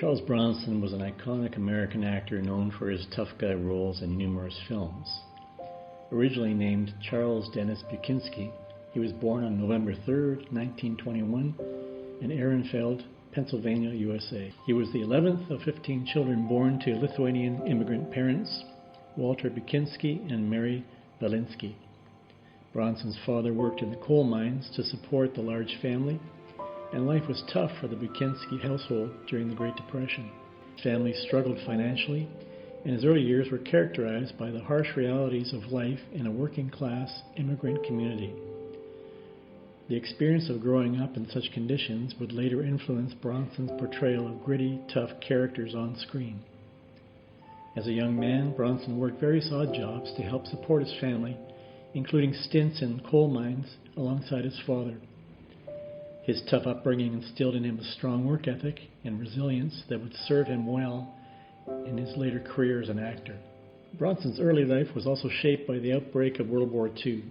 Charles Bronson was an iconic American actor known for his tough guy roles in numerous films. Originally named Charles Dennis Bukinski, he was born on November 3, 1921, in Ehrenfeld, Pennsylvania, USA. He was the 11th of 15 children born to Lithuanian immigrant parents, Walter Bukinski and Mary Valinsky. Bronson's father worked in the coal mines to support the large family, and life was tough for the Bukinski household during the Great Depression. His family struggled financially, and his early years were characterized by the harsh realities of life in a working-class immigrant community. The experience of growing up in such conditions would later influence Bronson's portrayal of gritty, tough characters on screen. As a young man, Bronson worked various odd jobs to help support his family, including stints in coal mines alongside his father. His tough upbringing instilled in him a strong work ethic and resilience that would serve him well in his later career as an actor. Bronson's early life was also shaped by the outbreak of World War II.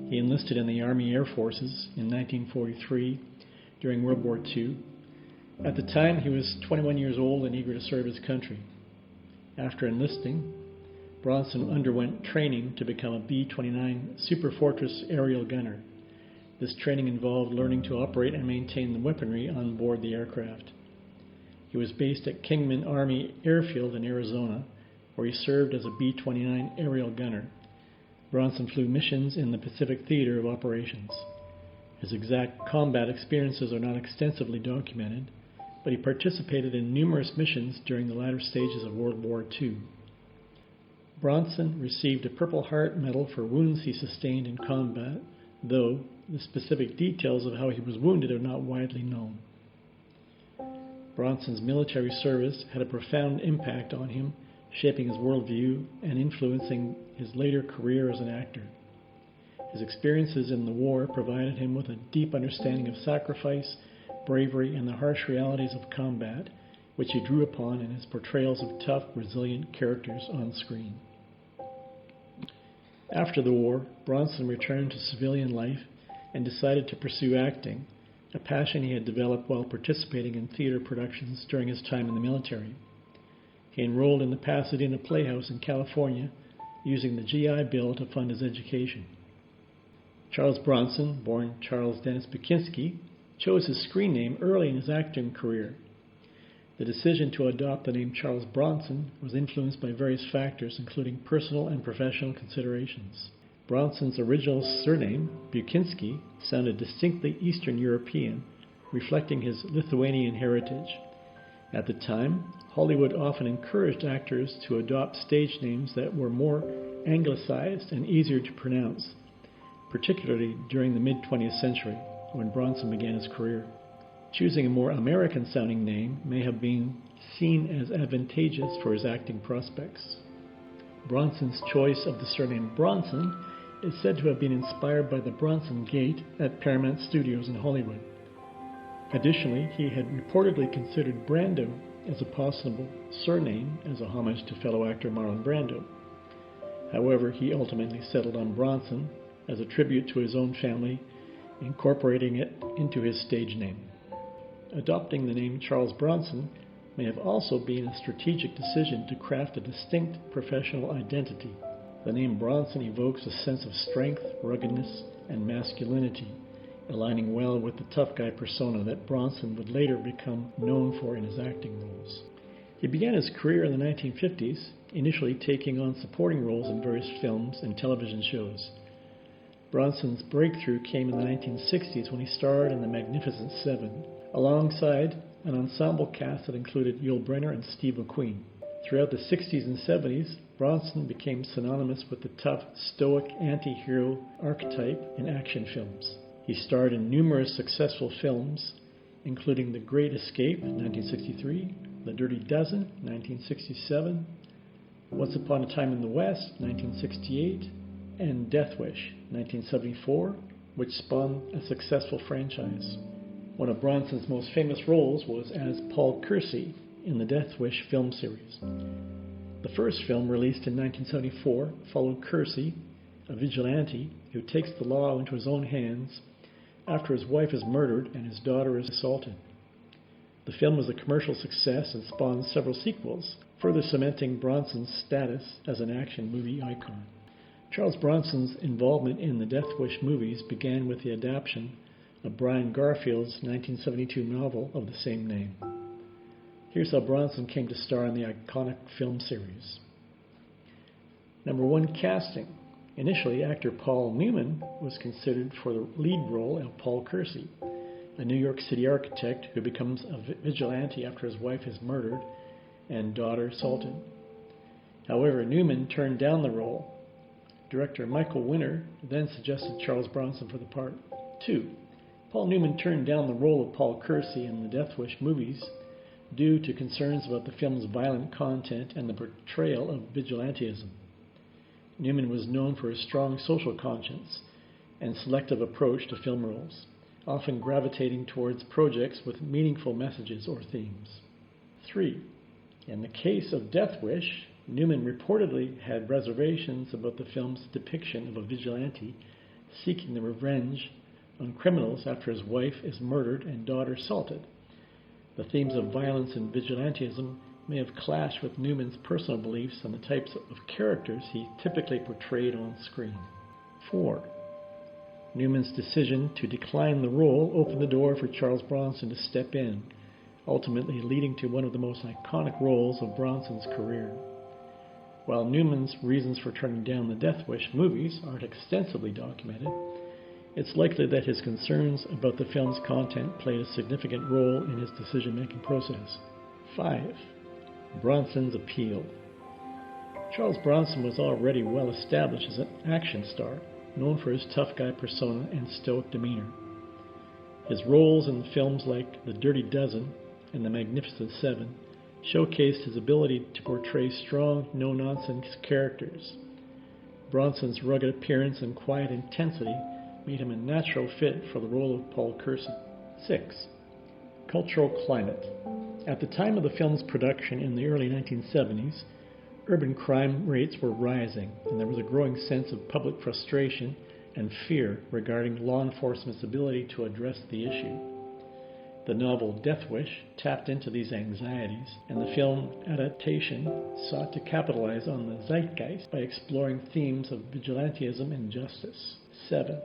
He enlisted in the Army Air Forces in 1943 during World War II. At the time, he was 21 years old and eager to serve his country. After enlisting, Bronson underwent training to become a B-29 Super Fortress aerial gunner. This training involved learning to operate and maintain the weaponry on board the aircraft. He was based at Kingman Army Airfield in Arizona, where he served as a B-29 aerial gunner. Bronson flew missions in the Pacific Theater of Operations. His exact combat experiences are not extensively documented, but he participated in numerous missions during the latter stages of World War II. Bronson received a Purple Heart Medal for wounds he sustained in combat, though the specific details of how he was wounded are not widely known. Bronson's military service had a profound impact on him, shaping his worldview and influencing his later career as an actor. His experiences in the war provided him with a deep understanding of sacrifice, bravery, and the harsh realities of combat, which he drew upon in his portrayals of tough, resilient characters on screen. After the war, Bronson returned to civilian life and decided to pursue acting, a passion he had developed while participating in theater productions during his time in the military. He enrolled in the Pasadena Playhouse in California, using the GI Bill to fund his education. Charles Bronson, born Charles Dennis Bukinski, chose his screen name early in his acting career. The decision to adopt the name Charles Bronson was influenced by various factors, including personal and professional considerations. Bronson's original surname, Bukinski, sounded distinctly Eastern European, reflecting his Lithuanian heritage. At the time, Hollywood often encouraged actors to adopt stage names that were more anglicized and easier to pronounce, particularly during the mid-20th century, when Bronson began his career. Choosing a more American-sounding name may have been seen as advantageous for his acting prospects. Bronson's choice of the surname Bronson is said to have been inspired by the Bronson Gate at Paramount Studios in Hollywood. Additionally, he had reportedly considered Brando as a possible surname as a homage to fellow actor Marlon Brando. However, he ultimately settled on Bronson as a tribute to his own family, incorporating it into his stage name. Adopting the name Charles Bronson may have also been a strategic decision to craft a distinct professional identity. The name Bronson evokes a sense of strength, ruggedness, and masculinity, aligning well with the tough guy persona that Bronson would later become known for in his acting roles. He began his career in the 1950s, initially taking on supporting roles in various films and television shows. Bronson's breakthrough came in the 1960s when he starred in The Magnificent Seven, alongside an ensemble cast that included Yul Brynner and Steve McQueen. Throughout the 60s and 70s, Bronson became synonymous with the tough, stoic anti-hero archetype in action films. He starred in numerous successful films, including The Great Escape, 1963, The Dirty Dozen, 1967, Once Upon a Time in the West, 1968, and Death Wish, 1974, which spawned a successful franchise. One of Bronson's most famous roles was as Paul Kersey in the Death Wish film series. The first film, released in 1974, followed Kersey, a vigilante who takes the law into his own hands after his wife is murdered and his daughter is assaulted. The film was a commercial success and spawned several sequels, further cementing Bronson's status as an action movie icon. Charles Bronson's involvement in the Death Wish movies began with the adaptation of Brian Garfield's 1972 novel of the same name. Here's how Bronson came to star in the iconic film series. Number 1, casting. Initially, actor Paul Newman was considered for the lead role of Paul Kersey, a New York City architect who becomes a vigilante after his wife is murdered and daughter assaulted. However, Newman turned down the role. Director Michael Winner then suggested Charles Bronson for the part. 2. Paul Newman turned down the role of Paul Kersey in the Death Wish movies due to concerns about the film's violent content and the portrayal of vigilantism. Newman was known for his strong social conscience and selective approach to film roles, often gravitating towards projects with meaningful messages or themes. 3. In the case of Death Wish, Newman reportedly had reservations about the film's depiction of a vigilante seeking the revenge on criminals after his wife is murdered and daughter assaulted. The themes of violence and vigilantism may have clashed with Newman's personal beliefs on the types of characters he typically portrayed on screen. 4. Newman's decision to decline the role opened the door for Charles Bronson to step in, ultimately leading to one of the most iconic roles of Bronson's career. While Newman's reasons for turning down the Death Wish movies aren't extensively documented, it's likely that his concerns about the film's content played a significant role in his decision-making process. 5. Bronson's appeal. Charles Bronson was already well established as an action star, known for his tough guy persona and stoic demeanor. His roles in films like The Dirty Dozen and The Magnificent Seven showcased his ability to portray strong, no-nonsense characters. Bronson's rugged appearance and quiet intensity made him a natural fit for the role of Paul Kersey. 6. Cultural climate. At the time of the film's production in the early 1970s, urban crime rates were rising, and there was a growing sense of public frustration and fear regarding law enforcement's ability to address the issue. The novel Death Wish tapped into these anxieties, and the film adaptation sought to capitalize on the zeitgeist by exploring themes of vigilantism and justice. 7.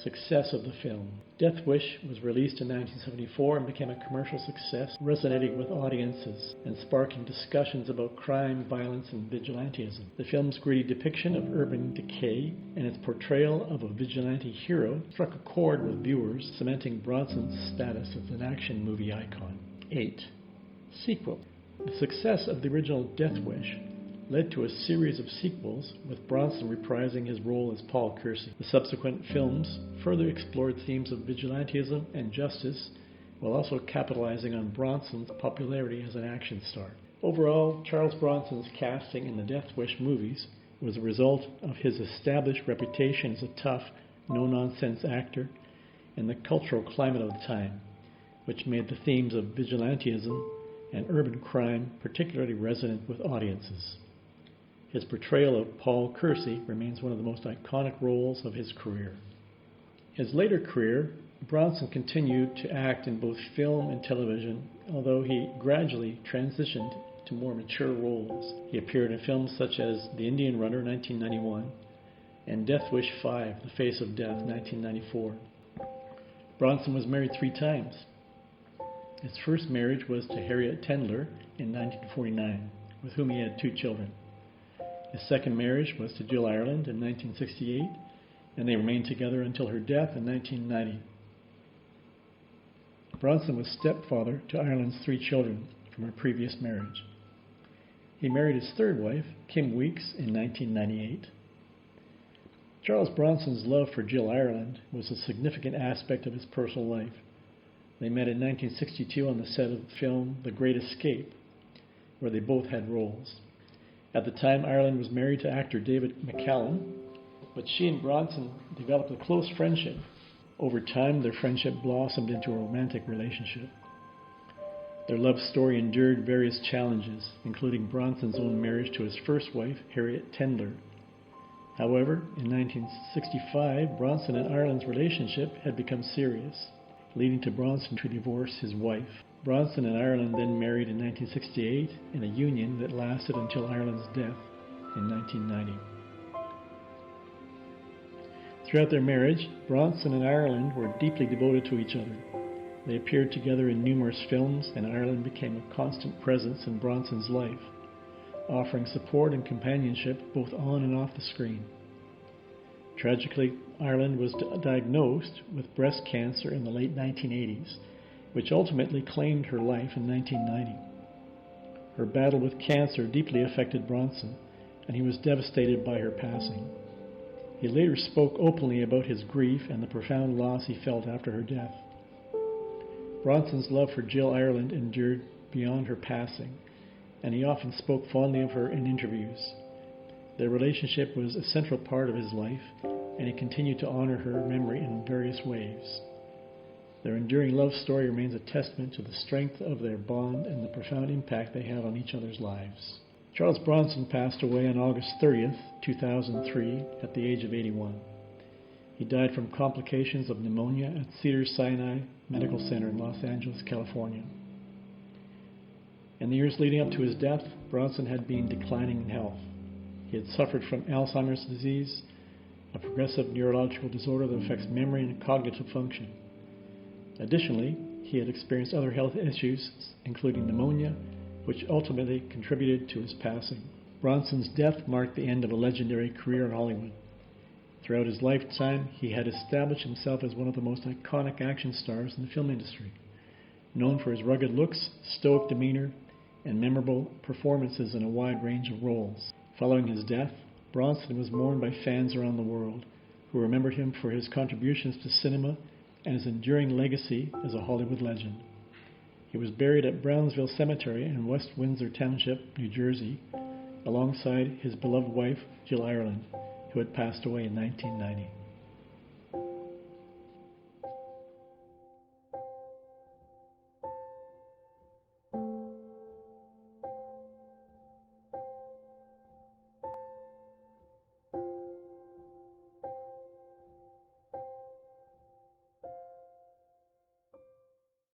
Success of the film. Death Wish was released in 1974 and became a commercial success, resonating with audiences and sparking discussions about crime, violence, and vigilantism. The film's gritty depiction of urban decay and its portrayal of a vigilante hero struck a chord with viewers, cementing Bronson's status as an action movie icon. 8. Sequel. The success of the original Death Wish led to a series of sequels, with Bronson reprising his role as Paul Kersey. The subsequent films further explored themes of vigilantism and justice, while also capitalizing on Bronson's popularity as an action star. Overall, Charles Bronson's casting in the Death Wish movies was a result of his established reputation as a tough, no-nonsense actor and the cultural climate of the time, which made the themes of vigilantism and urban crime particularly resonant with audiences. His portrayal of Paul Kersey remains one of the most iconic roles of his career. His later career, Bronson continued to act in both film and television, although he gradually transitioned to more mature roles. He appeared in films such as The Indian Runner, 1991, and Death Wish 5, The Face of Death, 1994. Bronson was married 3 times. His first marriage was to Harriet Tendler in 1949, with whom he had 2 children. His second marriage was to Jill Ireland in 1968, and they remained together until her death in 1990. Bronson was stepfather to Ireland's 3 children from her previous marriage. He married his third wife, Kim Weeks, in 1998. Charles Bronson's love for Jill Ireland was a significant aspect of his personal life. They met in 1962 on the set of the film The Great Escape, where they both had roles. At the time, Ireland was married to actor David McCallum, but she and Bronson developed a close friendship. Over time, their friendship blossomed into a romantic relationship. Their love story endured various challenges, including Bronson's own marriage to his first wife, Harriet Tendler. However, in 1965, Bronson and Ireland's relationship had become serious, leading to Bronson to divorce his wife. Bronson and Ireland then married in 1968 in a union that lasted until Ireland's death in 1990. Throughout their marriage, Bronson and Ireland were deeply devoted to each other. They appeared together in numerous films, and Ireland became a constant presence in Bronson's life, offering support and companionship both on and off the screen. Tragically, Ireland was diagnosed with breast cancer in the late 1980s, which ultimately claimed her life in 1990. Her battle with cancer deeply affected Bronson, and he was devastated by her passing. He later spoke openly about his grief and the profound loss he felt after her death. Bronson's love for Jill Ireland endured beyond her passing, and he often spoke fondly of her in interviews. Their relationship was a central part of his life, and he continued to honor her memory in various ways. Their enduring love story remains a testament to the strength of their bond and the profound impact they had on each other's lives. Charles Bronson passed away on August 30th, 2003, at the age of 81. He died from complications of pneumonia at Cedars-Sinai Medical Center in Los Angeles, California. In the years leading up to his death, Bronson had been declining in health. He had suffered from Alzheimer's disease, a progressive neurological disorder that affects memory and cognitive function. Additionally, he had experienced other health issues, including pneumonia, which ultimately contributed to his passing. Bronson's death marked the end of a legendary career in Hollywood. Throughout his lifetime, he had established himself as one of the most iconic action stars in the film industry, known for his rugged looks, stoic demeanor, and memorable performances in a wide range of roles. Following his death, Bronson was mourned by fans around the world, who remembered him for his contributions to cinema and his enduring legacy as a Hollywood legend. He was buried at Brownsville Cemetery in West Windsor Township, New Jersey, alongside his beloved wife, Jill Ireland, who had passed away in 1990.